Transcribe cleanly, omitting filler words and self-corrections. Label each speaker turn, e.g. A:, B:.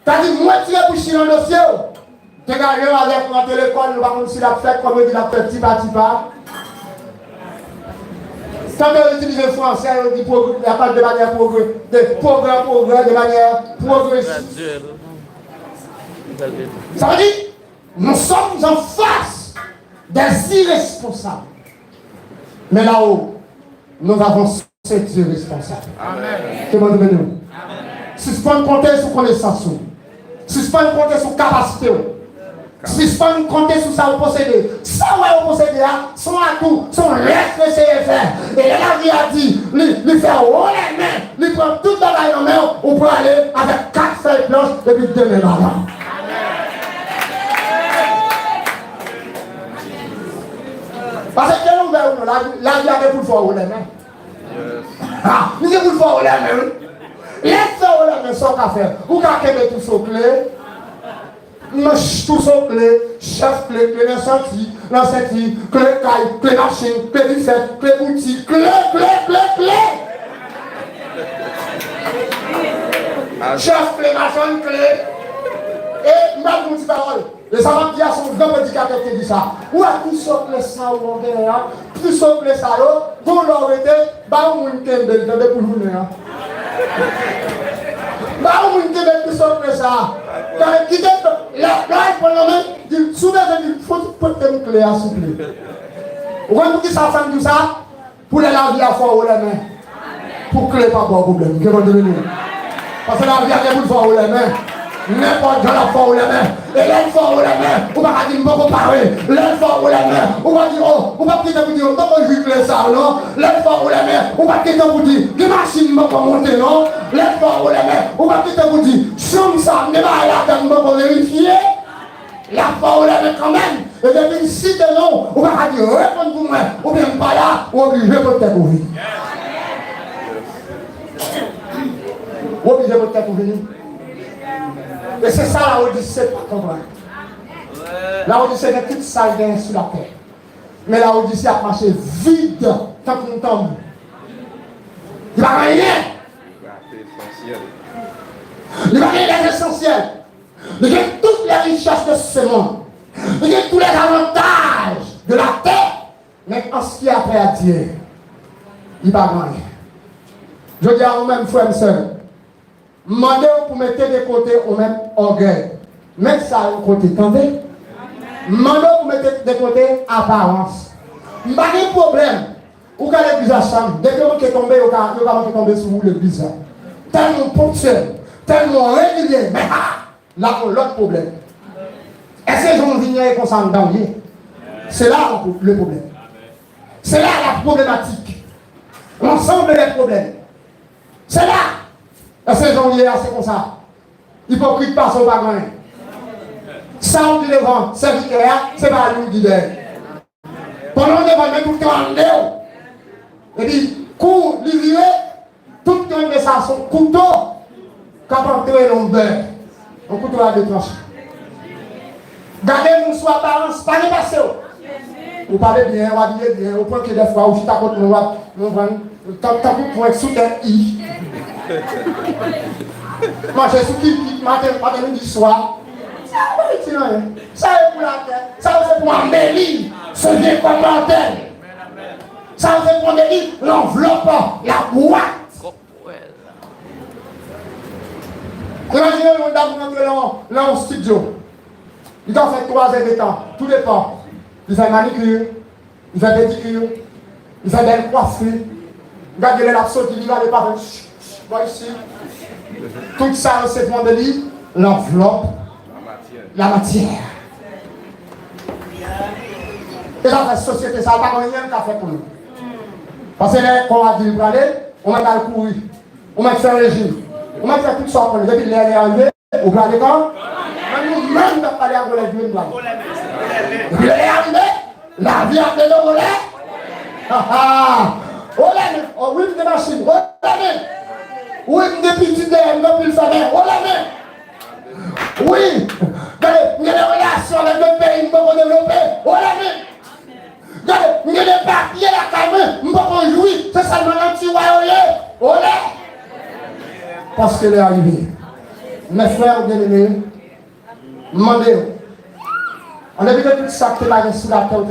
A: T'as dit, moi, tu es pour chier dans le dossier. Tu as gagné avec moi de l'école, nous allons si la fête, comme il dit la fête, petit pas. Quand on utilise le français, on dit il n'y a pas de manière de manière progressive. Ça veut dire, nous sommes en face des irresponsables. Mais là-haut, nous avons ces Dieu responsables. Amen. Que bon de nous. Suspend compter sur connaissance. Suspend compter sur capacité. Suspend compter sur ça vous possédez. Ça vous possédez, son atout, son reste de faire. Et la vie a dit, lui faire haut les mains, lui prendre toute la main en main, on peut aller avec 4 feuilles blanches depuis demain matin. Parce que nous verrons, la vie a pour le faire haut les mains. Ah, nous avons pour le faire haut les mains. Les faire haut les mains, sans qu'à faire. Ou qu'à mettre tout sur clé. Tout son clé, chef clé, clé d'incendie, l'incendie, clé caille, clé machine, clé buffet, clé boutique, clé. Chef clé, machin, clé. Et même une petite parole. Les enfants qui sont grand prédicateur qui dit ça. Où est tout son clé ça ou on gagne, tout son clé ça, vous l'aurez été, bah on m'a dit pour vous. Bah on m'a dit tout son clé ça. Qui dit la pour le moment, il souvent il faut porter une clé à souffler. Vous voyez qui ça fait tout ça pour la vie à fort les mains. Pour clé pas bon problème. Que va devenir. Parce que la vie a pour fort les mains. N'importe quel fort les mains. Et l'un fort les mains. On va dire bon comparer. L'un fort les mains. On va dire oh, on va quitter vous dire comment je clé ça non. L'un fort les mains. On va quitter vous dire que machine pas monter non. L'un fort les mains. On va quitter vous dire somme ça ne va là pour vérifier. La fort les mains quand même. Et depuis si de non, on va dire répondre pour moi. Ou bien pas là, ou obligé peut-être pour venir. Obligé peut-être pour venir. Et c'est ça la Odyssée pas comprendre. La Odyssée est toute sale sur la terre. Mais la Odyssée a marché vide tant qu'on tombe. Il n'y a rien. Il n'y a rien d'essentiel. Il y a toutes les richesses de ce monde. Il y a tous les avantages de la terre. Mais en ce qui a trait à Dieu, il n'y a rien. Je dis à vous-même, frère et soeur, demandez pour mettre de côté au même orgueil. Mettez ça de côté, attendez. Demandez pour mettre de côté apparence. Il n'y a pas de problème. Ou quand l'église a changé, dès que vous êtes tombé, vous êtes tombé sur vous l'église. Tellement ponctuel, tellement régulier. Mais là, on a l'autre problème. Est-ce que j'en viens comme ça en danger? C'est là le problème. C'est là la problématique. L'ensemble des problèmes. C'est là. Est-ce que j'en viens c'est comme ça? Hypocrite pas son bagage. Ça, on dit devant, serviteur, c'est pas lui qui dit. Pendant que vous tout le temps en l'air. Et puis, coup, l'ivrier, tout le temps de ça, son couteau, quand on tue l'ombreur, on couteau à deux tranches. Gardez-vous soit balance, pas de passer. Vous parlez bien, vous habillez bien, au point que des fois, vous êtes à côté de nous, tant que vous pouvez sous un i. Moi, je suis qui matin, midi, soir. Ça est pour la terre, ça c'est pour embellir ce bien commentaire. Ça c'est pour embellir l'enveloppe, la boîte. Imaginez le monde dans un studio. Il doit faire 3 heures de temps, tout dépend. Il fait manicure, il fait pédicure, il fait belle coiffure. Regardez la sauce, il va pas faire. Voilà ici. Tout ça c'est pour embellir l'enveloppe. La matière. Et dans la société, ça n'a pas rien qu'à faire pour nous. Parce que là, quand on a dit le aller, on va aller courir, on va faire un régime, on va faire toutes sortes de choses. Depuis l'air est arrivé, au bras des camps, nous-mêmes, nous pas aller à voler du blanc. Depuis l'air est arrivé, la vie a fait le volet. Oh là, oui, des machines, oh là, oui, des petits dés, non plus le salaire, oh là, oui. Il y a des relations avec le pays, nous pouvons développer. Oh la vie! Il y a des papiers là, quand même, nous pouvons jouir. C'est seulement un petit royaume. Oh là! Parce qu'elle est arrivée. Mes frères bien-aimés, demandez, en dépit de tout ça que tu as sur la terre,